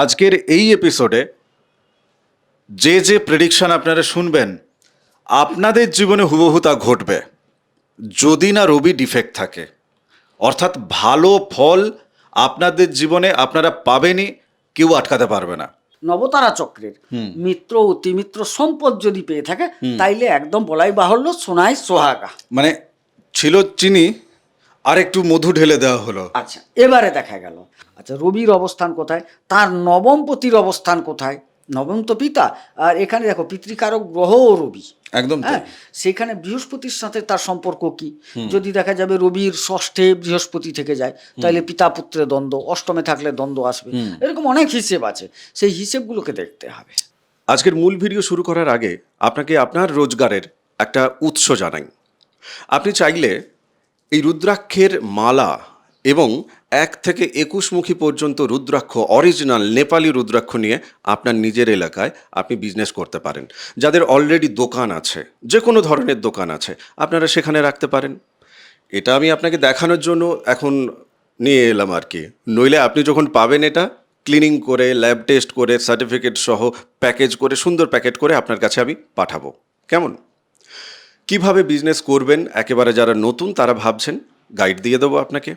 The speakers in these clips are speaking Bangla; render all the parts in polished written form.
আজকের এই এপিসোডে যে প্রেডিকশন আপনারা শুনবেন আপনাদের জীবনে হুবহু তা ঘটবে যদি না রবি ডিফেক্ট থাকে। অর্থাৎ ভালো ফল আপনাদের জীবনে আপনারা পাবেনই, কেউ আটকাতে পারবে না। নবতারা চক্রের মিত্র অতিমিত্র সম্পদ যদি পেয়ে থাকে তাইলে একদম বলাই বাহুল্য সোনায় সোহাগা। মানে ছিল চিনি আর একটু মধু ঢেলে দেওয়া হলো। আচ্ছা, এবারে দেখা গেল আচ্ছা রবির অবস্থান কোথায়, তার নবমপতির অবস্থান কোথায়। নবম তো পিতা, আর এখানে দেখো পিতৃকারক গ্রহ ও রবি। একদম তাই। হ্যাঁ, সেখানে বৃহস্পতির সাথে তার সম্পর্ক কি? যদি দেখা যাবে রবির ষষ্ঠে বৃহস্পতি থেকে যায় তাহলে পিতা পুত্রে দ্বন্দ্ব, অষ্টমে থাকলে দ্বন্দ্ব আসবে। এরকম অনেক হিসেব আছে, সেই হিসেবগুলোকে দেখতে হবে। আজকের মূল ভিডিও শুরু করার আগে আপনাকে আপনার রোজগারের একটা উৎস জানাই। আপনি চাইলে এই রুদ্রাক্ষের মালা এবং 1 থেকে 21 মুখী পর্যন্ত রুদ্রাক্ষ, অরিজিনাল নেপালি রুদ্রাক্ষ নিয়ে আপনার নিজের এলাকায় আপনি বিজনেস করতে পারেন। যাদের অলরেডি দোকান আছে, যে কোনো ধরনের দোকান আছে, আপনারা সেখানে রাখতে পারেন। এটা আমি আপনাকে দেখানোর জন্য এখন নিয়ে এলাম আর কি। নইলে আপনি যখন পাবেন এটা ক্লিনিং করে, ল্যাব টেস্ট করে, সার্টিফিকেট সহ প্যাকেজ করে, সুন্দর প্যাকেট করে আপনার কাছে আমি পাঠাবো। কেমন? কিভাবে বিজনেস করবেন একেবারে যারা নতুন তারা ভাবছেন, গাইড দিয়ে দেবো আপনাকে।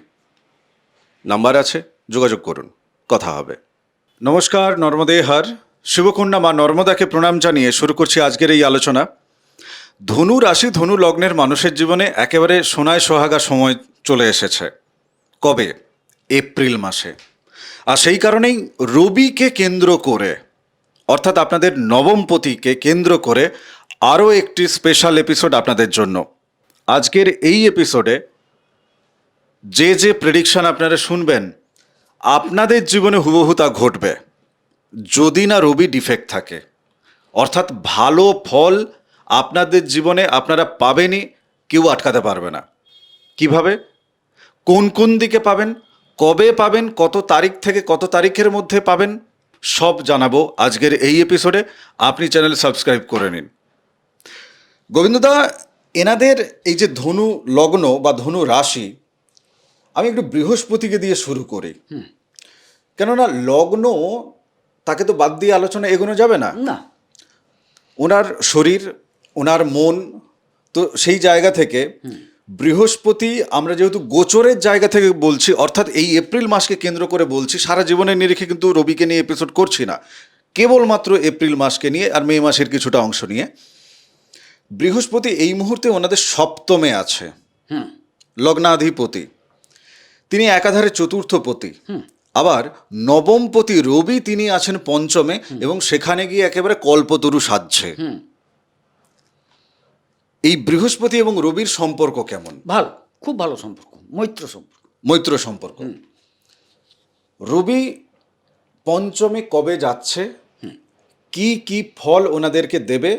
নাম্বার আছে, যোগাযোগ করুন, কথা হবে। নমস্কার, নর্মদে হার। শিবকন্যা মা নর্মদাকে প্রণাম জানিয়ে শুরু করছি আজকের এই আলোচনা। ধনু রাশি, ধনু লগ্নের মানুষের জীবনে একেবারে সোনায় সোহাগা সময় চলে এসেছে। কবে? এপ্রিল মাসে। আর সেই কারণেই রবিকে কেন্দ্র করে, অর্থাৎ আপনাদের নবমপতিকে কেন্দ্র করে আরও একটি স্পেশাল এপিসোড আপনাদের জন্য। আজকের এই এপিসোডে যে প্রেডিকশন আপনারা শুনবেন আপনাদের জীবনে হুবহু তা ঘটবে যদি না রবি ডিফেক্ট থাকে। অর্থাৎ ভালো ফল আপনাদের জীবনে আপনারা পাবেনই, কেউ আটকাতে পারবে না। কিভাবে, কোন কোন দিকে পাবেন, কবে পাবেন, কত তারিখ থেকে কত তারিখের মধ্যে পাবেন, সব জানাবো আজকের এই এপিসোডে। আপনি চ্যানেল সাবস্ক্রাইব করে নিন। গোবিন্দদা, এনাদের এই যে ধনু লগ্ন বা ধনু রাশি, আমি একটু বৃহস্পতিকে দিয়ে শুরু করি। কেননা লগ্ন তাকে তো বাদ দিয়ে আলোচনা এগোনো যাবে না। না, ওনার শরীর, ওনার মন, তো সেই জায়গা থেকে বৃহস্পতি, আমরা যেহেতু গোচরের জায়গা থেকে বলছি, অর্থাৎ এই এপ্রিল মাসকে কেন্দ্র করে বলছি, সারা জীবনের নিরিখে কিন্তু রবিকে নিয়ে এপিসোড করছি না, কেবলমাত্র এপ্রিল মাসকে নিয়ে আর মে মাসের কিছুটা অংশ নিয়ে। বৃহস্পতি এই মুহূর্তে ওনাদের সপ্তমে আছে, লগ্নাধিপতি। তিনি একাধারে চতুর্থপতি। আবার নবমপতি রবি, তিনি আছেন পঞ্চমে এবং সেখানে গিয়ে একেবারে কল্পতরু সাজছে। এই বৃহস্পতি এবং রবির সম্পর্ক কেমন? ভালো, খুব ভালো সম্পর্ক, মৈত্র সম্পর্ক। মৈত্র সম্পর্ক। রবি পঞ্চমে কবে যাচ্ছে, কি কি ফল ওনাদেরকে দেবে,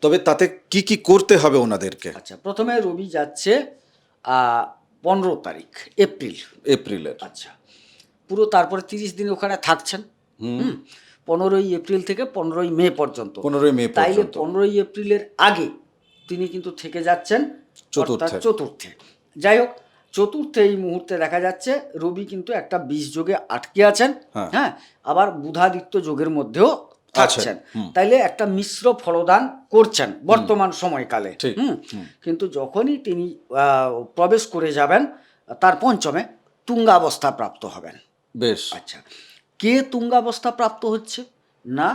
তবে তাতে কি কি করতে হবে ওনাদেরকে? আচ্ছা, প্রথমে রবি যাচ্ছে 15 তারিখ এপ্রিলের। আচ্ছা, পুরো তারপরে 30 দিন ওখানে থাকছেন। 15ই এপ্রিল থেকে 15ই মে পর্যন্ত। 15ই মে তাইলে পর্যন্ত। 15ই এপ্রিলের আগে তিনি কিন্তু থেকে যাচ্ছেন চতুর্থে। চতুর্থে। যাই হোক, চতুর্থে এই মুহূর্তে দেখা যাচ্ছে রবি কিন্তু একটা 20 যোগে আটকে আছেন। হ্যাঁ, আবার বুধাদিত্য যোগের মধ্যেও থাকছেন। তাইলে একটা মিশ্র ফলদান করছেন বর্তমান সময়কালে। কিন্তু যখনই তিনি প্রবেশ করে যাবেন তার পঞ্চমে, তুঙ্গাবস্থা প্রাপ্ত হবেন। বেশ। আচ্ছা, কে তুঙ্গাবস্থা প্রাপ্ত হচ্ছে না?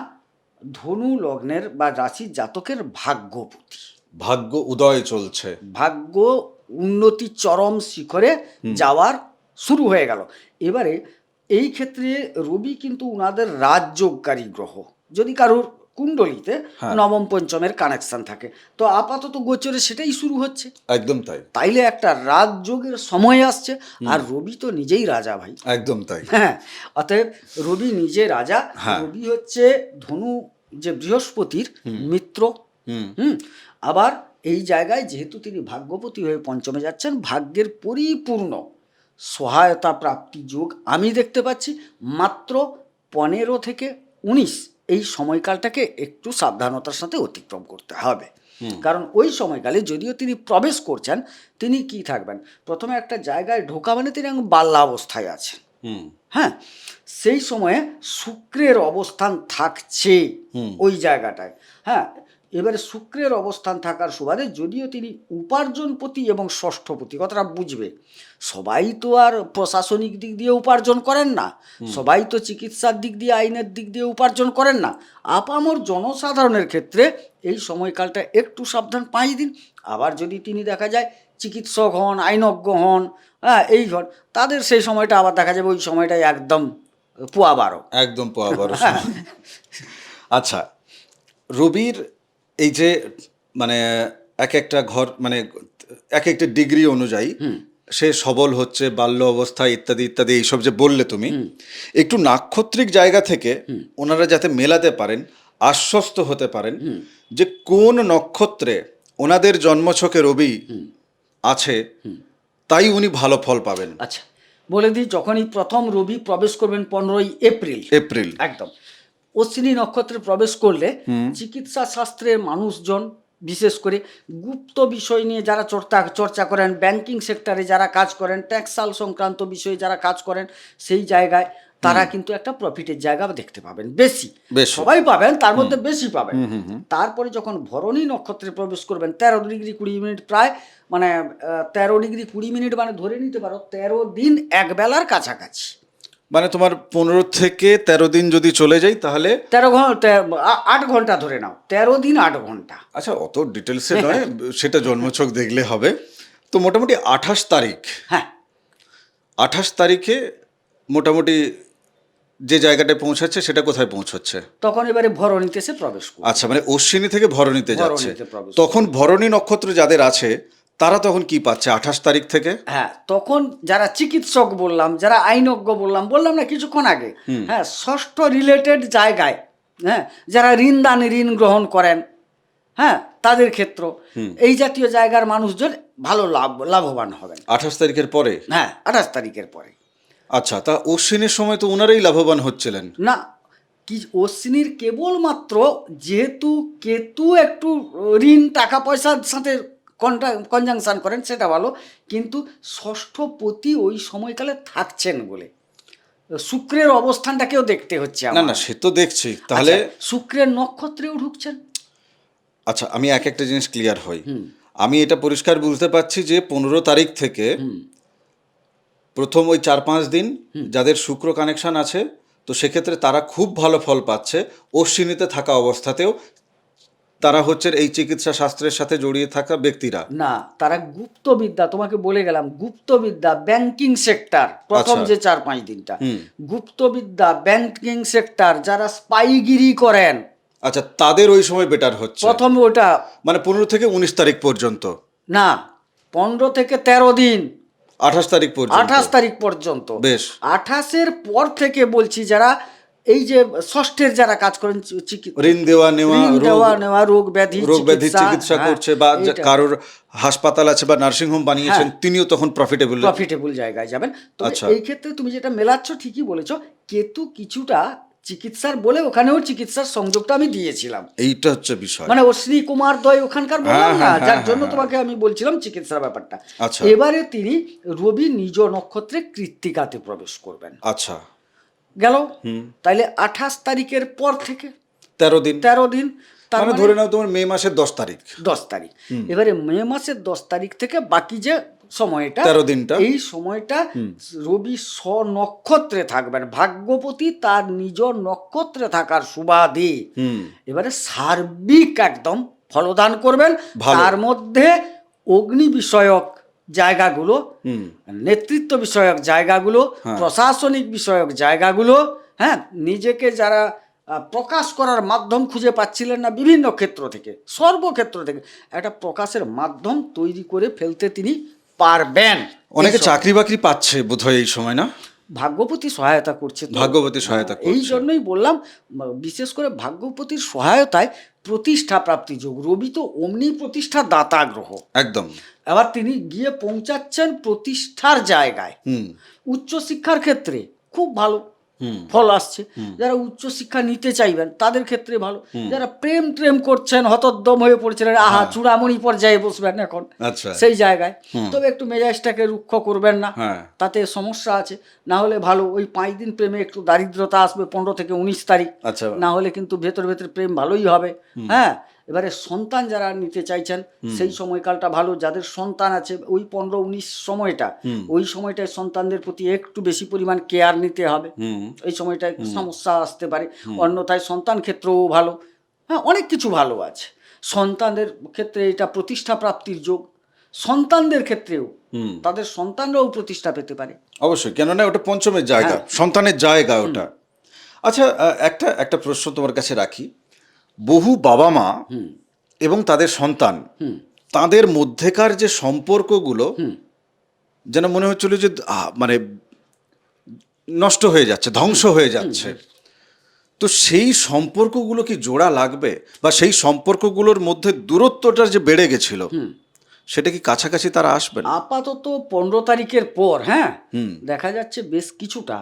ধনু লগ্নের বা রাশির জাতকের ভাগ্যপতি। ভাগ্য উদয় চলছে, ভাগ্য উন্নতি চরম শিখরে যাওয়ার শুরু হয়ে গেল। এবারে এই ক্ষেত্রে রবি কিন্তু উনাদের রাজযোগকারী গ্রহ। যদি কারোর কুণ্ডলিতে নবম পঞ্চমের কানেকশন থাকে, তো আপাতত গোচরে সেটাই শুরু হচ্ছে। একদম তাই। তাইলে একটা রাজযোগের সময় আসছে। আর রবি তো নিজেই রাজা, ভাই। একদম তাই। হ্যাঁ, অতএব রবি নিজে রাজা। রবি হচ্ছে ধনু যে বৃহস্পতির মিত্র। আবার এই জায়গায় যেহেতু তিনি ভাগ্যপতি হয়ে পঞ্চমে যাচ্ছেন, ভাগ্যের পরিপূর্ণ সহায়তা প্রাপ্তি যোগ আমি দেখতে পাচ্ছি। মাত্র 15 থেকে 19 এই সময়কালটাকে একটু সাবধানতার সাথে অতিক্রম করতে হবে। কারণ ওই সময়কালে যদিও তিনি প্রবেশ করছেন, তিনি কি থাকবেন, প্রথমে একটা জায়গায় ঢোকা মানে তিনি বাল্যাবস্থায় আছেন। হ্যাঁ, সেই সময়ে শুক্রের অবস্থান থাকছে ওই জায়গাটায়। হ্যাঁ, এবারে শুক্রের অবস্থান থাকার সুবাদে যদিও তিনি উপার্জনপতি এবং ষষ্ঠপতি, কথাটা বুঝবে, সবাই তো আর প্রশাসনিক দিক দিয়ে উপার্জন করেন না, সবাই তো চিকিৎসার দিক দিয়ে আইনের দিক দিয়ে উপার্জন করেন না। আপামর জনসাধারণের ক্ষেত্রে এই সময়কালটা একটু সাবধান 5 দিন। আবার যদি তিনি দেখা যায় চিকিৎসক হন, আইনজ্ঞ হন, হ্যাঁ এই হন, তাদের সেই সময়টা আবার দেখা যাবে ওই সময়টাই একদম পুয়া বারো। একদম পাওয়া বড় সময়। আচ্ছা, রবির এই যে মানে এক একটা ঘর মানে এক একটা ডিগ্রি অনুযায়ী সে সবল হচ্ছে, বাল্য অবস্থায় ইত্যাদি ইত্যাদি এইসব যে বললে তুমি, একটু নাক্ষত্রিক জায়গা থেকে ওনারা যাতে মেলাতে পারেন, আশ্বস্ত হতে পারেন যে কোন নক্ষত্রে ওনাদের জন্মছকে রবি আছে, তাই উনি ভালো ফল পাবেন। আচ্ছা, বলে দিই, যখনই প্রথম রবি প্রবেশ করবেন 15ই এপ্রিল, একদম অশ্বিনী নক্ষত্রে প্রবেশ করলে চিকিৎসা শাস্ত্রের মানুষজন, বিশেষ করে গুপ্ত বিষয় নিয়ে যারা চর্চা করেন, ব্যাংকিং সেক্টরে যারা কাজ করেন, ট্যাক্সাল সংক্রান্ত বিষয়ে যারা কাজ করেন, সেই জায়গায় তারা কিন্তু একটা প্রফিটের জায়গা দেখতে পাবেন। বেশি সবাই পাবেন, তার মধ্যে বেশি পাবেন। তারপরে যখন ভরণী নক্ষত্রে প্রবেশ করবেন 13 ডিগ্রি 20 মিনিট, প্রায় মানে 13 ডিগ্রি 20 মিনিট, মানে ধরে নিতে পারো 13 দিন এক বেলার কাছাকাছি। মানে তোমার 15 থেকে 13 দিন যদি চলে যাই তাহলে 13 ঘন্টা, 8 ঘন্টা ধরে নাও, 13 দিন 8 ঘন্টা। আচ্ছা, অত ডিটেলসে নয়, সেটা জন্মছক দেখলে হবে। তো মোটামুটি 28 তারিখ, হ্যাঁ 28 তারিখে মোটামুটি যে জায়গাটায় পৌঁছাচ্ছে সেটা কোথায় পৌঁছচ্ছে? তখন এবারে ভরণীতে সে প্রবেশ করবে। আচ্ছা, মানে অশ্বিনী থেকে ভরণীতে যাচ্ছে। ভরণীতে প্রবেশ তখন ভরণী নক্ষত্র যাদের আছে তারা তখন কি পাচ্ছে 28 তারিখ থেকে? হ্যাঁ, তখন যারা চিকিৎসক বললাম, যারা আইনজ্ঞ বললাম না কিছুক্ষণ আগে, হ্যাঁ, ষষ্ঠ রিলেটেড জায়গায়, হ্যাঁ, যারা ঋণ গ্রহণ করেন, হ্যাঁ, তাদের ক্ষেত্র এই জাতীয় জায়গার মানুষজন ভালো লাভবান হবেন 28 তারিখের পরে। হ্যাঁ, 28 তারিখের পরে। আচ্ছা, তা অশ্বিনীর সময় তো ওনারাই লাভবান হচ্ছিলেন না, কি অশ্বিনীর কেবলমাত্র যেহেতু কেতু একটু ঋণ টাকা পয়সার সাথে কনজাংশন করেন, সেটা ভালো, কিন্তু ষষ্ঠপতি ওই সময়কালে থাকছেন বলে শুক্রের অবস্থানটাকেও দেখতে হচ্ছে না আমার। না, সে তো দেখছি। তাহলে শুক্রের নক্ষত্রেও ঢুকছেন। আচ্ছা, আমি এক একটা জিনিস ক্লিয়ার হই। আমি এটা পরিষ্কার বুঝতে পারছি যে 15 তারিখ থেকে প্রথম ওই 4-5 দিন যাদের শুক্র কানেকশন আছে, তো সেক্ষেত্রে তারা খুব ভালো ফল পাচ্ছে। অশ্বিনীতে থাকা অবস্থাতেও তারা হচ্ছে এই চিকিৎসা শাস্ত্রের সাথে জড়িয়ে থাকা ব্যক্তিরা না, তারা গুপ্তবিদ্যা, তোমাকে বলে গেলাম, গুপ্তবিদ্যা, ব্যাংকিং সেক্টর, প্রথম যে 4-5 দিনটা গুপ্তবিদ্যা, ব্যাংকিং সেক্টর, যারা স্পাইগিরি করেন, আচ্ছা, তাদের ওই সময় বেটার হচ্ছে প্রথম ওটা। মানে 15 থেকে 19 তারিখ পর্যন্ত না, 15 থেকে 13 দিন, 28 তারিখ পর্যন্ত। 28 তারিখ পর্যন্ত। বেশ। 28-এর পর থেকে বলছি, যারা এই যে ষষ্ঠের যারা কাজ করেন, ঋণ দেওয়া নেওয়া, রোগ ব্যাধি চিকিৎসা করছে, বা কারোর হাসপাতাল আছে বা নার্সিং হোম বানিয়েছেন, তিনিও তখন প্রফিটেবল জায়গায় যাবেন। তবে এই ক্ষেত্রে তুমি যেটা মেলাচ্ছ ঠিকই বলেছো, কেতু কিছুটা চিকিৎসার বলে ওখানেও চিকিৎসার সংযোগটা আমি দিয়েছিলাম। এইটা হচ্ছে বিষয়, মানে অশ্বিনী কুমার দ্বয় ওখানকার বললাম না, যার জন্য তোমাকে আমি বলছিলাম চিকিৎসার ব্যাপারটা। আচ্ছা, এবারে তিনি রবি নিজ নক্ষত্রে কৃত্তিকাতে প্রবেশ করবেন। আচ্ছা, গেল, তাইলে 28 তারিখের পর থেকে 13 দিন, মানে ধরে নাও তোমার মে মাসের 10 তারিখ। এবারে মে মাসের 10 তারিখ থেকে বাকি যে সময়টা, 13 দিনটা, এই সময়টা রবি স্বনক্ষত্রে থাকবেন। ভাগ্যপতি তার নিজ নক্ষত্রে থাকার সুবাদে এবারে সার্বিক একদম ফলদান করবেন। তার মধ্যে অগ্নি বিষয়ক জায়গাগুলো, নেতৃত্ব বিষয়ক জায়গাগুলো, প্রশাসনিক বিষয়ক জায়গাগুলো, হ্যাঁ, নিজেকে যারা প্রকাশ করার মাধ্যম খুঁজে পাচ্ছিলেন না বিভিন্ন ক্ষেত্র থেকে, সর্বক্ষেত্র থেকে একটা প্রকাশের মাধ্যম তৈরি করে ফেলতে তিনি পারবেন। অনেকে চাকরি বাকরি পাচ্ছে বোধহয় এই সময়, না? ভাগ্যপতি সহায়তা করছে, এই জন্যই বললাম, বিশেষ করে ভাগ্যপতির সহায়তায় প্রতিষ্ঠা প্রাপ্তি যোগ। রবি তো অমনি প্রতিষ্ঠা দাতা গ্রহ, একদম। এবার তিনি গিয়ে পৌঁছাচ্ছেন প্রতিষ্ঠার জায়গায়। উচ্চশিক্ষার ক্ষেত্রে খুব ভালো, ফল আসছে। যারা উচ্চশিক্ষা নিতে চাইবেন তাদের ক্ষেত্রে ভালো। যারা প্রেম ট্রেম করছেন, হতোদ্যম হয়ে পড়ছিলেন, আহা চূড়ামণি পর্যায়ে বসবেন এখন আচ্ছা। সেই জায়গায়, তবে একটু মেজাজটাকে রুক্ষ করবেন না, হ্যাঁ। তাতে সমস্যা আছে। না হলে ভালো, ওই 5 দিন প্রেমে একটু দারিদ্রতা আসবে 15 থেকে 19 তারিখ, আচ্ছা। না হলে কিন্তু ভেতর ভেতর প্রেম ভালোই হবে। হ্যাঁ, এবারে সন্তান যারা নিতে চাইছেন সেই সময়কালটা ভালো। যাদের সন্তান আছে ওই 15-19 সময়টা, ওই সময়টায় সন্তানদের প্রতি একটু বেশি পরিমাণ কেয়ার নিতে হবে। এই সময়টায় সমস্যা আসতে পারে, অন্যথায় সন্তান ক্ষেত্রেও ভালো। হ্যাঁ, অনেক কিছু ভালো আছে। সন্তানদের ক্ষেত্রে এটা প্রতিষ্ঠা প্রাপ্তির যোগ, সন্তানদের ক্ষেত্রেও তাদের সন্তানরাও প্রতিষ্ঠা পেতে পারে। অবশ্যই, কেননা ওটা পঞ্চমের জায়গা, সন্তানের জায়গা ওটা। আচ্ছা, একটা প্রশ্ন তোমার কাছে রাখি। বহু বাবা মা এবং তাদের সন্তান, তাদের মধ্যেকার যে সম্পর্কগুলো যেন মনে হচ্ছিল যে মানে নষ্ট হয়ে যাচ্ছে, ধ্বংস হয়ে যাচ্ছে। তো সেই সম্পর্কগুলো কি জোড়া লাগবে, বা সেই সম্পর্কগুলোর মধ্যে দূরত্বটা যে বেড়ে গেছিল সেটা কি কাছাকাছি তারা আসবেন? আপাতত 15 তারিখের পর হ্যাঁ দেখা যাচ্ছে বেশ কিছুটা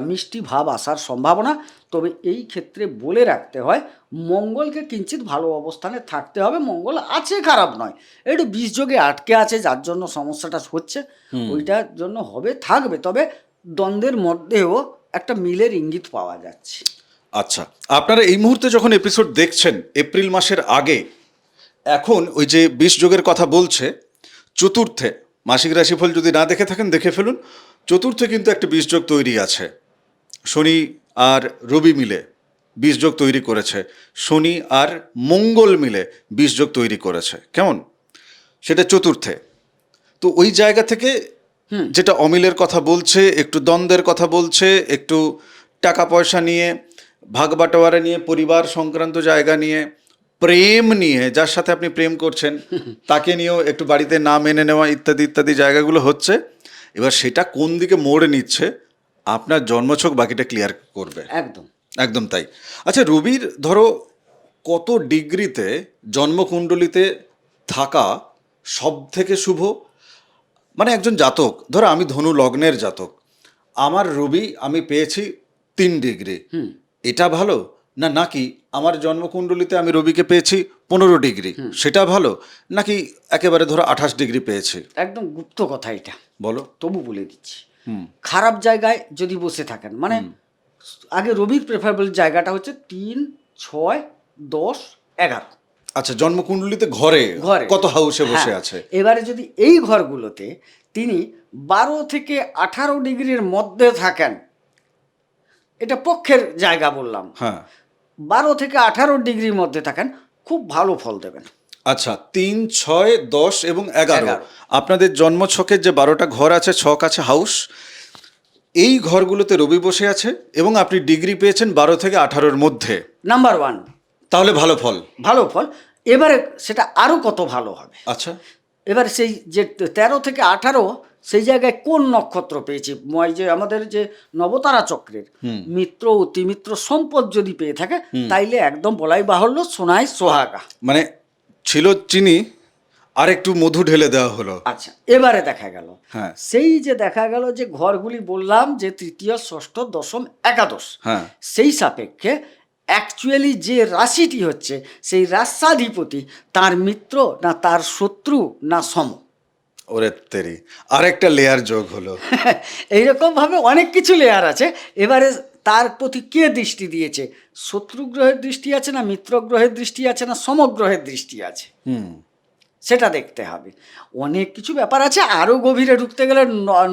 মিষ্টি ভাব আসার সম্ভাবনা। তবে এই ক্ষেত্রে বলে রাখতে হয়, মঙ্গলকে কিঞ্চিত ভালো অবস্থানে থাকতে হবে। মঙ্গল আছে, খারাপ নয়, একটু বিষযোগে আটকে আছে, যার জন্য সমস্যাটা হচ্ছে, ওইটার জন্য হবে, থাকবে। তবে দ্বন্দ্বের মধ্যেও একটা মিলের ইঙ্গিত পাওয়া যাচ্ছে। আচ্ছা, আপনারা এই মুহূর্তে যখন এপিসোড দেখছেন এপ্রিল মাসের আগে, এখন ওই যে 20 যোগের কথা বলছে, চতুর্থে মাসিক রাশিফল যদি না দেখে থাকেন দেখে ফেলুন। চতুর্থে কিন্তু একটা 20 যোগ তৈরি আছে। শনি আর রবি মিলে 20 যোগ তৈরি করেছে, শনি আর মঙ্গল মিলে 20 যোগ তৈরি করেছে। কেমন? সেটা চতুর্থে। তো ওই জায়গা থেকে যেটা অমিলের কথা বলছে, একটু দ্বন্দ্বের কথা বলছে, একটু টাকা পয়সা নিয়ে, ভাগ বাটোয়ারা নিয়ে, পরিবার সংক্রান্ত জায়গা নিয়ে, প্রেম নিয়ে, যার সাথে আপনি প্রেম করছেন তাকে নিয়েও একটু বাড়িতে না মেনে নেওয়া, ইত্যাদি ইত্যাদি জায়গাগুলো হচ্ছে। এবার সেটা কোন দিকে মোড় নিচ্ছে আপনার জন্মছক বাকিটা ক্লিয়ার করবে। একদম একদম তাই। আচ্ছা, রবির ধরো কত ডিগ্রিতে জন্মকুণ্ডলিতে থাকা সব থেকে শুভ? মানে একজন জাতক, ধরো আমি ধনু লগ্নের জাতক, আমার রবি আমি পেয়েছি 3 ডিগ্রি, এটা ভালো না, নাকি আমার জন্মকুণ্ডলিতে আমি রবিকে পেয়েছি 15 ডিগ্রি, সেটা ভালো, নাকি একেবারে ধরো 28 ডিগ্রি পেয়েছি? একদম গুপ্ত কথা এটা, বলো। তবু বলে দিচ্ছি। খারাপ জায়গায় যদি বসে থাকেন, মানে আগে রবির প্রেফারেবল জায়গাটা হচ্ছে 3, 6, 10, 11। আচ্ছা, জন্মকুণ্ডলিতে ঘরে ঘরে কত হাউসে বসে হ্যাঁ, আছে? এবারে যদি এই ঘরগুলোতে তিনি 12 থেকে 18 ডিগ্রির মধ্যে থাকেন, এটা পক্ষের জায়গা বললাম, হ্যাঁ, 12 থেকে 18 ডিগ্রির মধ্যে থাকেন, খুব ভালো ফল দেবেন। আচ্ছা, 3, 6, 10 এবং 11 11 আপনাদের জন্মছকের যে 12টা ঘর আছে, ছক আছে, হাউস, এই ঘরগুলোতে রবি বসে আছে এবং আপনি ডিগ্রি পেয়েছেন 12 থেকে 18-র মধ্যে, নাম্বার 1, তাহলে ভালো ফল। ভালো ফল। এবারে সেটা আরও কত ভালো হবে। আচ্ছা, এবার সেই যে 13 থেকে 18 সেই জায়গায় কোন নক্ষত্র পেয়েছি, ওই যে আমাদের যে নবতারা চক্রের মিত্র, অতিমিত্র, সম্পদ যদি পেয়ে থাকে, তাইলে একদম বলাই বাহুল্য, সোনায় সোহাগা। মানে ছিল চিনি আর একটু মধু ঢেলে দেওয়া হলো। আচ্ছা, এবারে দেখা গেল, হ্যাঁ, সেই যে দেখা গেল যে ঘরগুলি বললাম যে তৃতীয়, ষষ্ঠ, দশম, একাদশ, হ্যাঁ, সেই সাপেক্ষে অ্যাকচুয়ালি যে রাশিটি হচ্ছে, সেই রাস্যাধিপতি তার মিত্র না তার শত্রু না সম। ওরে তেরি, আরেকটা লেয়ার যোগ হলো। এইরকমভাবে অনেক কিছু লেয়ার আছে। এবারে তার প্রতি কে দৃষ্টি দিয়েছে, শত্রু গ্রহের দৃষ্টি আছে না মিত্র গ্রহের দৃষ্টি আছে না সমগ্রহের দৃষ্টি আছে, সেটা দেখতে হবে। অনেক কিছু ব্যাপার আছে, আরও গভীরে ঢুকতে গেলে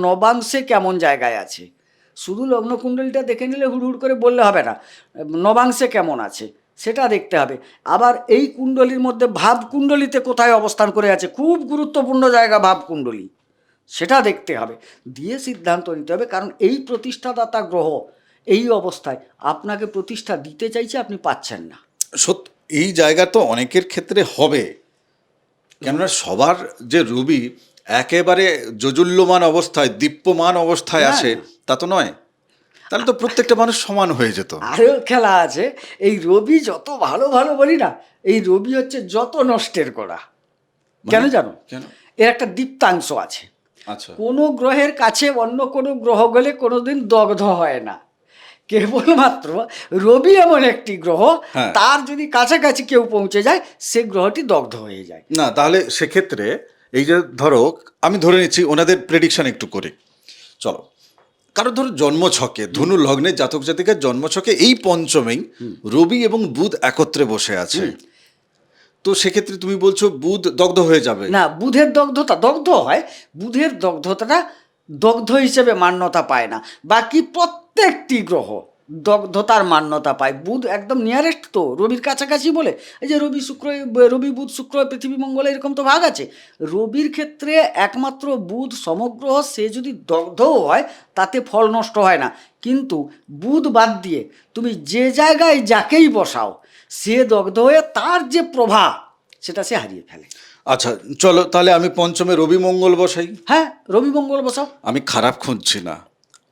নবাংশে কেমন জায়গায় আছে, শুধু লগ্নকুণ্ডলীটা দেখে নিলে হুড় করে বললে হবে না, নবাংশে কেমন আছে সেটা দেখতে হবে। আবার এই কুণ্ডলীর মধ্যে ভাবকুণ্ডলীতে কোথায় অবস্থান করে আছে, খুব গুরুত্বপূর্ণ জায়গা ভাবকুণ্ডলী, সেটা দেখতে হবে, দিয়ে সিদ্ধান্ত নিতে হবে। কারণ এই প্রতিষ্ঠাদাতা গ্রহ এই অবস্থায় আপনাকে প্রতিষ্ঠা দিতে চাইছে, আপনি পাচ্ছেন না। সত্যি এই জায়গা তো অনেকের ক্ষেত্রে হবে, কেননা সবার যে রবি একেবারে জজুল্যমান অবস্থায়, দীপ্যমান অবস্থায় আছে তা তো নয়। তাহলে তো প্রত্যেকটা মানুষ সমান হয়ে যেত। আরও খেলা আছে, এই রবি যত ভালো ভালো বলি না, এই রবি হচ্ছে যত নষ্টের গোড়া। কেন জানো? কেন? এর একটা দীপ্তাংশ আছে। আচ্ছা, কোনো গ্রহের কাছে অন্য কোনো গ্রহ গেলে কোনোদিন দগ্ধ হয় না, কেবলমাত্র রবি এমন একটি গ্রহ, হ্যাঁ। তার যদি কাছাকাছি কেউ পৌঁছে যায় সে গ্রহটি দগ্ধ হয়ে যায়। না, তাহলে সেক্ষেত্রে এই যে ধরো, আমি ধরে নিচ্ছি ওনাদের প্রেডিকশন একটু করি, চলো। কারণ ধরো জন্মছকে, ধনু লগ্নের জাতক জাতিকার জন্মছকে এই পঞ্চমেই রবি এবং বুধ একত্রে বসে আছে, তো সেক্ষেত্রে তুমি বলছো বুধ দগ্ধ হয়ে যাবে। না, বুধের দগ্ধ হয়, বুধের দগ্ধতাটা দগ্ধ হিসেবে মান্যতা পায় না, বাকি প্রত্যেকটি গ্রহ দগ্ধতার মান্যতা পায়। বুধ একদম নিয়ারেস্ট তো রবির কাছাকাছি বলে, এই যে রবি বুধ শুক্র পৃথিবী মঙ্গল এরকম তো ভাগ আছে। রবির ক্ষেত্রে একমাত্র বুধ সমগ্রহ, সে যদি দগ্ধও হয় তাতে ফল নষ্ট হয় না, কিন্তু বুধ বাদ দিয়ে তুমি যে জায়গায় যাকেই বসাও সে দগ্ধ হয়ে তার যে প্রভাব সেটা সে হারিয়ে ফেলে। আচ্ছা চলো, তাহলে আমি পঞ্চমে রবি মঙ্গল বসাই। হ্যাঁ, রবি মঙ্গল বসাও। আমি খারাপ খুঁজছি না,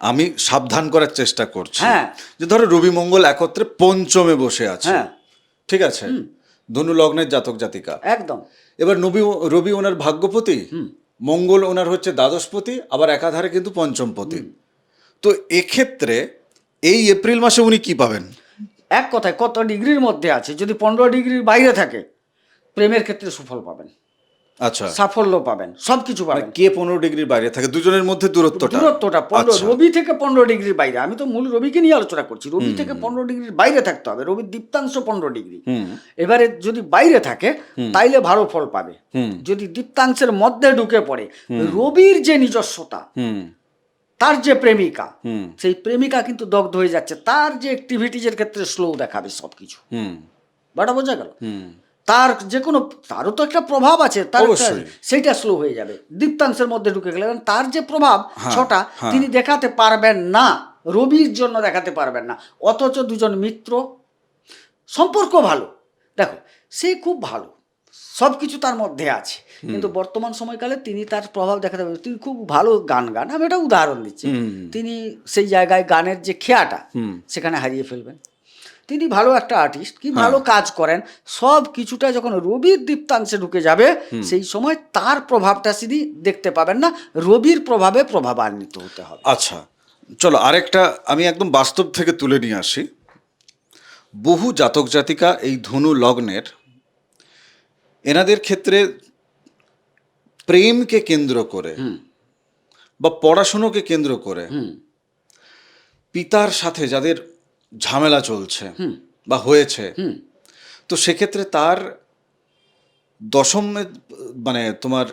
আমি সাবধান করার চেষ্টা করছি। হ্যাঁ। যে ধরো রবি মঙ্গল একত্রে পঞ্চমে বসে আছে, হ্যাঁ। ঠিক আছে, ধনু লগ্নের জাতক জাতিকা, একদম। এবার রবি ওনার ভাগ্যপতি, মঙ্গল ওনার হচ্ছে দ্বাদশপতি, আবার একাধারে কিন্তু পঞ্চমপতি। তো এক্ষেত্রে এই এপ্রিল মাসে উনি কি পাবেন? এক কথায় কত ডিগ্রির মধ্যে আছে, যদি 15 ডিগ্রির বাইরে থাকে প্রেমের ক্ষেত্রে সুফল পাবেন, আচ্ছা, সাফল্য পাবেন, সব কিছু মানে পাবেন। কে 15 ডিগ্রির বাইরে থাকে, দুজনের মধ্যে দূরত্বটা 15 আচ্ছা। রবি থেকে 15 ডিগ্রির বাইরে, আমি তো মূল রবিকে নিয়ে আলোচনা করছি, রবি থেকে 15 ডিগ্রির বাইরে থাকতে হবে, রবির দীপ্তাংশ 15 ডিগ্রি। এবারে যদি বাইরে থাকে তাইলে ভালো ফল পাবে, যদি দীপ্তাংশের মধ্যে ঢুকে পড়ে রবির যে নিজস্বতা, তার যে প্রেমিকা, সেই প্রেমিকা কিন্তু দগ্ধ হয়ে যাচ্ছে, তার যে অ্যাক্টিভিটিজের ক্ষেত্রে স্লো দেখাবে সবকিছু, বাটা বোঝা গেল। তার যে কোনো, তারও তো একটা প্রভাব আছে, তার সেইটা স্লো হয়ে যাবে দীপ্তাংশের মধ্যে ঢুকে গেলে, কারণ তার যে প্রভাব ছটা তিনি দেখাতে পারবেন না, রবির জন্য দেখাতে পারবেন না। অথচ দুজন মিত্র, সম্পর্ক ভালো, দেখো সে খুব ভালো, সব কিছু তার মধ্যে আছে, কিন্তু বর্তমান সময়কালে তিনি তার প্রভাব দেখাতে পারবেন। তিনি খুব ভালো গান, আমি একটা উদাহরণ দিচ্ছি, তিনি সেই জায়গায় গানের যে খেয়াটা সেখানে হারিয়ে ফেলবেন। তিনি ভালো একটা আর্টিস্ট, কি ভালো কাজ করেন, সব কিছুটা যখন রবির দীপ্তাংশে ঢুকে যাবে সেই সময় তার প্রভাবটা তিনি দেখতে পাবেন না, রবির প্রভাবে প্রভাবান্বিত হতে হবে। আচ্ছা চলো, আরেকটা আমি একদম বাস্তব থেকে তুলে নিয়ে আসি। বহু জাতক জাতিকা এই ধনু লগ্নের, এনাদের ক্ষেত্রে প্রেমকে কেন্দ্র করে বা পড়াশুনোকে কেন্দ্র করে পিতার সাথে যাদের ঝামেলা চলছে বা হয়েছে, তো সেক্ষেত্রে তার দশমে, মানে তোমার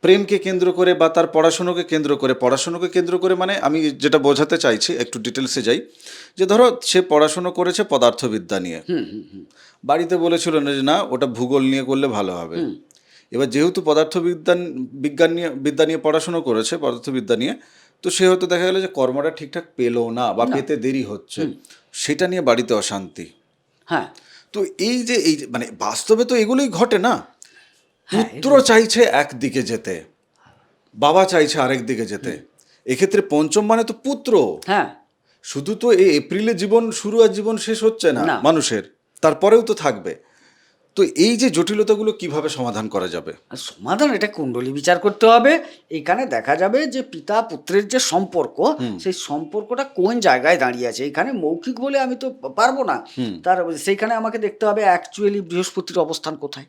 প্রেমকে কেন্দ্র করে বা তার পড়াশুনোকে কেন্দ্র করে, মানে আমি যেটা বোঝাতে চাইছি, একটু ডিটেলসে যাই, যে ধরো সে পড়াশুনো করেছে পদার্থবিদ্যা নিয়ে, বাড়িতে বলেছিল না যে না ওটা ভূগোল নিয়ে করলে ভালো হবে। এবার যেহেতু বিদ্যা নিয়ে পড়াশুনো করেছে, পদার্থবিদ্যা নিয়ে, তো সে হয়তো দেখা গেল যে কর্মটা ঠিকঠাক পেলো না বা পেতে দেরি হচ্ছে, সেটা নিয়ে বাড়িতে অশান্তি। হ্যাঁ, তো এই যে মানে বাস্তবে তো এগুলোই ঘটে না, পুত্র চাইছে একদিকে যেতে, বাবা চাইছে আরেক দিকে যেতে, এক্ষেত্রে পঞ্চম মানে তো পুত্র। হ্যাঁ, শুধু তো এই এপ্রিলে জীবন শুরু আর জীবন শেষ হচ্ছে না মানুষের, তারপরেও তো থাকবে। তো এই যে জটিলতাগুলো কিভাবে সমাধান করা যাবে? সমাধান, এটা কুণ্ডলী বিচার করতে হবে। এখানে দেখা যাবে যে পিতা পুত্রের যে সম্পর্ক, সেই সম্পর্কটা কোন জায়গায় দাঁড়িয়ে আছে। এখানে মৌখিক বলে আমি তো পারবো না, তার সেইখানে আমাকে দেখতে হবে অ্যাকচুয়ালি বৃহস্পতির অবস্থান কোথায়,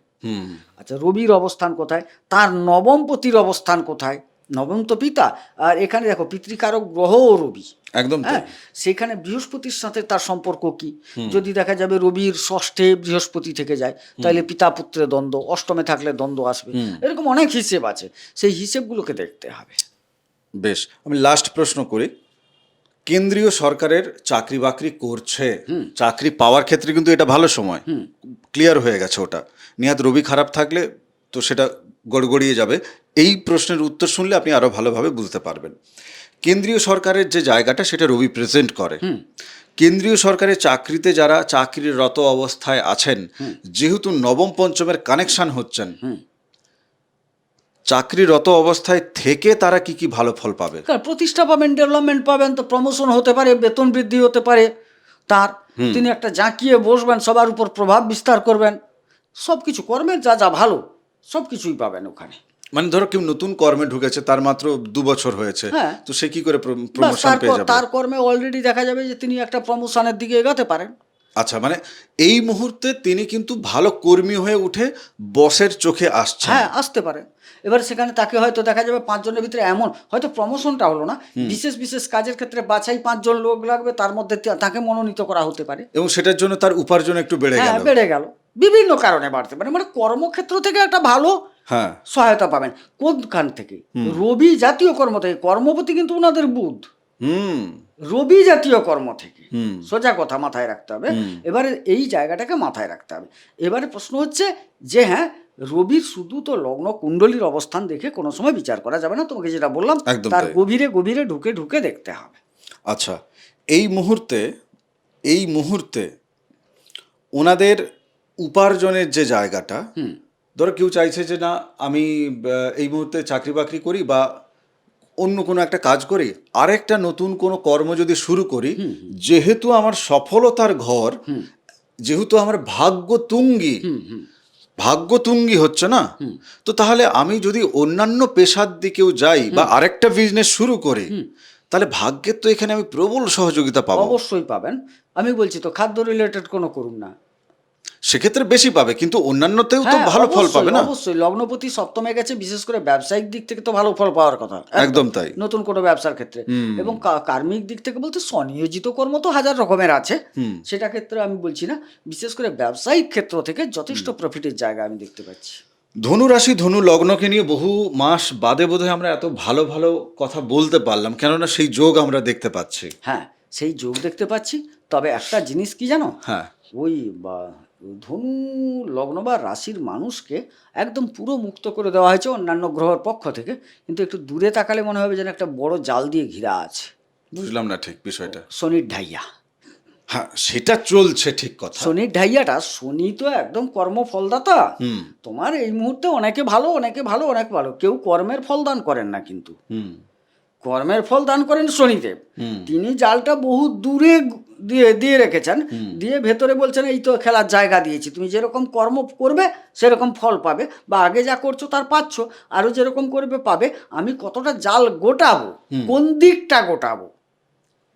আচ্ছা রবির অবস্থান কোথায়, তার নবমপতির অবস্থান কোথায়, নবম তো পিতা, আর এখানে দেখো পিতৃকারক গ্রহ ও রবি, একদম। হ্যাঁ, সেখানে বৃহস্পতির সাথে তার সম্পর্ক কি, যদি দেখা যাবে রবির ষষ্ঠে বৃহস্পতি থেকে যায় তাহলে পিতা পুত্রের দ্বন্দ্ব, অষ্টমে থাকলে দ্বন্দ্ব আসবে, এরকম অনেক হিসেব আছে, সেই হিসেবগুলোকে দেখতে হবে। বেশ, আমি লাস্ট প্রশ্ন করি। কেন্দ্রীয় সরকারের চাকরি বাকরি করছে, চাকরি পাওয়ার ক্ষেত্রে কিন্তু এটা ভালো সময়, ক্লিয়ার হয়ে গেছে ওটা, নিহাত রবি খারাপ থাকলে তো সেটা গড়গড়িয়ে যাবে। এই প্রশ্নের উত্তর শুনলে আপনি আরো ভালোভাবে বুঝতে পারবেন। কেন্দ্রীয় সরকারের যে জায়গাটা সেটা রবি প্রেজেন্ট করে। কেন্দ্রীয় সরকারের চাকরিতে যারা চাকরিরত অবস্থায় আছেন, যেহেতু নবম পঞ্চমের কানেকশন হচ্ছেন, চাকরিরত অবস্থায় থেকে তারা কি কি ভালো ফল পাবে? প্রতিষ্ঠা পাবেন, ডেভেলপমেন্ট পাবেন, তো প্রমোশন হতে পারে, বেতন বৃদ্ধি হতে পারে তার, তিনি একটা জাঁকিয়ে বসবেন, সবার উপর প্রভাব বিস্তার করবেন, সব কিছু কর্মের যা যা ভালো সব কিছুই পাবেন ওখানে। মানে ধরো কেউ নতুন কর্মে ঢুকেছে, তার মাত্র 2 বছর হয়েছে, হ্যাঁ। তো সে কি করে বাস, প্রমোশন পেয়ে যাবে? তার কর্মে অলরেডি দেখা যাবে যে তিনি একটা প্রমোশনের দিকে এগোতে পারেন। আচ্ছা, মানে এই মুহূর্তে তিনি কিন্তু ভালো কর্মী হয়ে উঠে বসের চোখে আসছেন। হ্যাঁ, আসতে পারে। এবার সেখানে তাকে হয়তো দেখা যাবে 5 জনের ভিতরে এমন হয়তো প্রমোশনটা হলো না, বিশেষ বিশেষ কাজের ক্ষেত্রে বাছাই 5 জন লোক লাগবে, তার মধ্যে তাকে মনোনীত করা হতে পারে। এবং সেটার জন্য তার উপার্জন একটু বেড়ে হ্যাঁ, গেল। বেড়ে গেল, বিভিন্ন কারণে বাড়তে পারে, মানে কর্মক্ষেত্র থেকে একটা ভালো হ্যাঁ। সহায়তা পাবেন। কোনখান থেকে? রবি জাতীয় কর্ম থেকে। কর্মপতি কিন্তু ওনাদের বুধ, হুম। রবি জাতীয় কর্ম থেকে। সোজা কথা মাথায় রাখতে হবে। এবারে এই জায়গাটাকে মাথায় রাখতে হবে। এবারে প্রশ্ন হচ্ছে যে হ্যাঁ, রবির শুধু তো লগ্ন কুণ্ডলীর অবস্থান দেখে কোনো সময় বিচার করা যাবে না, তোমাকে যেটা বললাম একদম তার তাই। গভীরে গভীরে ঢুকে ঢুকে দেখতে হবে। আচ্ছা, এই মুহূর্তে ওনাদের উপার্জনের যে জায়গাটা, ধরো কেউ চাইছে যে না আমি এই মুহূর্তে চাকরি বাকরি করি বা অন্য কোনো একটা কাজ করি, আরেকটা নতুন কোনো কর্ম যদি শুরু করি, যেহেতু আমার সফলতার ঘর, যেহেতু আমার ভাগ্যতুঙ্গি হচ্ছে না, তো তাহলে আমি যদি অন্যান্য পেশার দিকেও যাই বা আরেকটা বিজনেস শুরু করি, তাহলে ভাগ্যের তো এখানে আমি প্রবল সহযোগিতা পাবো। অবশ্যই পাবেন। আমি বলছি তো খাদ্য রিলেটেড কোনো করুন না, সেক্ষেত্রে বেশি পাবে, কিন্তু অন্যান্যতেও তো হ্যাঁ, ভালো ফল অবশ্যই, পাবে না? অবশ্যই। লগ্নপতি সপ্তমে গেছে, বিশেষ করে ব্যবসায়িক দিক থেকে তো ভালো ফল পাওয়ার কথা, একদম তাই। নতুন কোনো ব্যবসার ক্ষেত্রে। এবং কার্মিক দিক থেকে বলতে স্বনিয়োজিত কর্ম তো হাজার রকমের আছে, সেটা ক্ষেত্রে আমি বলছি না। বিশেষ করে ব্যবসায়িক ক্ষেত্র থেকে যথেষ্ট প্রফিটের জায়গা আমি দেখতে পাচ্ছি। ধনু রাশি ধনু লগ্নকে নিয়ে বহু মাস বাদে বোধহয় আমরা এত ভালো ভালো কথা বলতে পারলাম, কেননা সেই যোগ আমরা দেখতে পাচ্ছি। হ্যাঁ, সেই যোগ দেখতে পাচ্ছি। তবে একটা জিনিস কি জানো, হ্যাঁ। ওই ধনু লগ্ন বা রাশির মানুষকে একদম পুরো মুক্ত করে দেওয়া হয়েছে অন্যান্য গ্রহের পক্ষ থেকে, কিন্তু একটু দূরে তাকালে মনে হবে যেন একটা বড় জাল দিয়ে ঘেরা আছে। বুঝলাম না ঠিক বিষয়টা। শনির ঢাইয়া। হ্যাঁ, সেটা চলছে, ঠিক কথা। শনির ঢাইয়াটা, শনি তো একদম কর্মফলদাতা। তোমার এই মুহূর্তে অনেকে ভালো, অনেকে ভালো, অনেক ভালো, কেউ কর্মের ফল দান করেন না, কিন্তু কর্মের ফল দান করেন শনিদেব। তিনি জালটা বহু দূরে দিয়ে রেখেছেন, দিয়ে ভেতরে বলছেন এই তো খেলার জায়গা দিয়েছি, তুমি যেরকম কর্ম করবে সেরকম ফল পাবে, বা আগে যা করছো তার পাচ্ছ, আরও যেরকম করবে পাবে। আমি কতটা জাল গোটাবো, কোন দিকটা গোটাবো,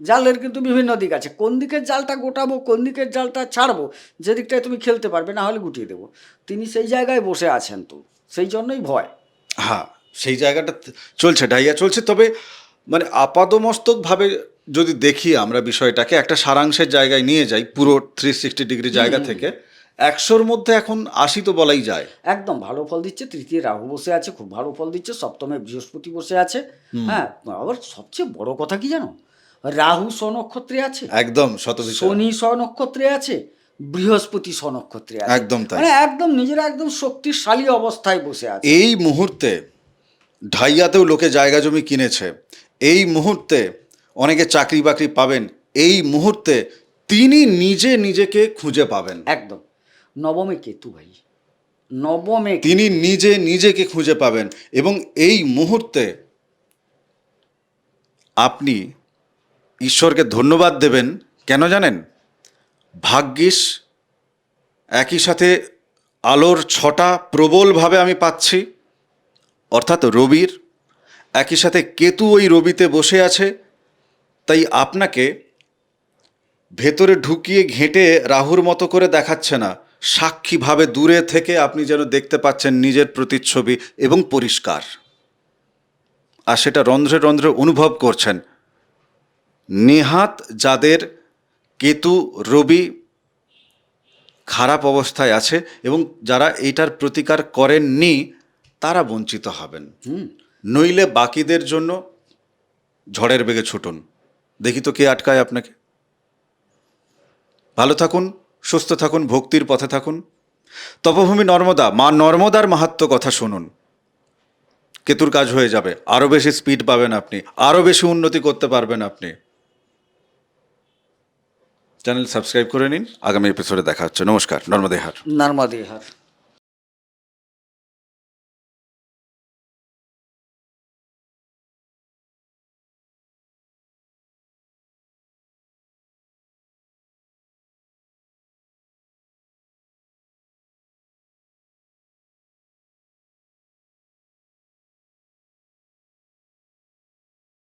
জালের কিন্তু বিভিন্ন দিক আছে, কোন দিকের জালটা গোটাবো, কোন দিকের জালটা ছাড়বো, যে দিকটায় তুমি খেলতে পারবে, না হলে গুটিয়ে দেবো। তিনি সেই জায়গায় বসে আছেন, তো সেই জন্যই ভয়। হ্যাঁ, সেই জায়গাটা চলছে, ঢাইয়া চলছে। তবে মানে আপাদমস্তকভাবে যদি দেখি আমরা বিষয়টাকে একটা সারাংশের জায়গায় নিয়ে যাই, পুরো 360 ডিগ্রি জায়গা থেকে 100-র মধ্যে এখন 80 তো বলাই যায়। একদম ভালো ফল দিচ্ছে। তৃতীয় রাহু বসে আছে, খুব ভালো ফল দিচ্ছে। সপ্তমে বৃহস্পতি বসে আছে। হ্যাঁ, আবার সবচেয়ে বড় কথা কি জানো, রাহু স্বনক্ষত্রে আছে, একদম শতবিশা। শনি স্বনক্ষত্রে আছে, বৃহস্পতি স্বনক্ষত্রে আছে। একদম তাই। মানে একদম নিজেরা একদম শক্তিশালী অবস্থায় বসে আছে। এই মুহূর্তে ঢাইয়াতেও লোকে জায়গা জমি কিনেছে, এই মুহূর্তে অনেকে চাকরি বাকরি পাবেন, এই মুহূর্তে তিনি নিজেকে খুঁজে পাবেন। একদম। নবমে কেতু ভাই, নবমে তিনি নিজেকে খুঁজে পাবেন, এবং এই মুহূর্তে আপনি ঈশ্বরকে ধন্যবাদ দেবেন। কেন জানেন? ভাগ্যিস একই সাথে আলোর 6টা প্রবলভাবে আমি পাচ্ছি, অর্থাৎ রবির, একই সাথে কেতু ওই রবিতে বসে আছে। তাই আপনাকে ভেতরে ঢুকিয়ে ঘেঁটে রাহুর মতো করে দেখাচ্ছে না, সাক্ষীভাবে দূরে থেকে আপনি যেন দেখতে পাচ্ছেন নিজের প্রতিচ্ছবি এবং পরিষ্কার, আর সেটা রন্ধ্রে রন্ধ্রে অনুভব করছেন। নেহাত যাদের কেতু রবি খারাপ অবস্থায় আছে এবং যারা এইটার প্রতিকার করেননি, তারা বঞ্চিত হবেন। নইলে বাকিদের জন্য ঝড়ের বেগে ছুটুন, দেখি তো কে আটকায় আপনাকে। ভালো থাকুন, সুস্থ থাকুন, ভক্তির পথে থাকুন। তপভূমি নর্মদা, মা নর্মদার মাহাত্ম্য কথা শুনুন, কেতুর কাজ হয়ে যাবে, আরও বেশি স্পিড পাবেন আপনি, আরও বেশি উন্নতি করতে পারবেন আপনি। চ্যানেল সাবস্ক্রাইব করে নিন। আগামী এপিসোডে দেখা হচ্ছে। নমস্কার। নর্মদে হার। নর্মদে হার।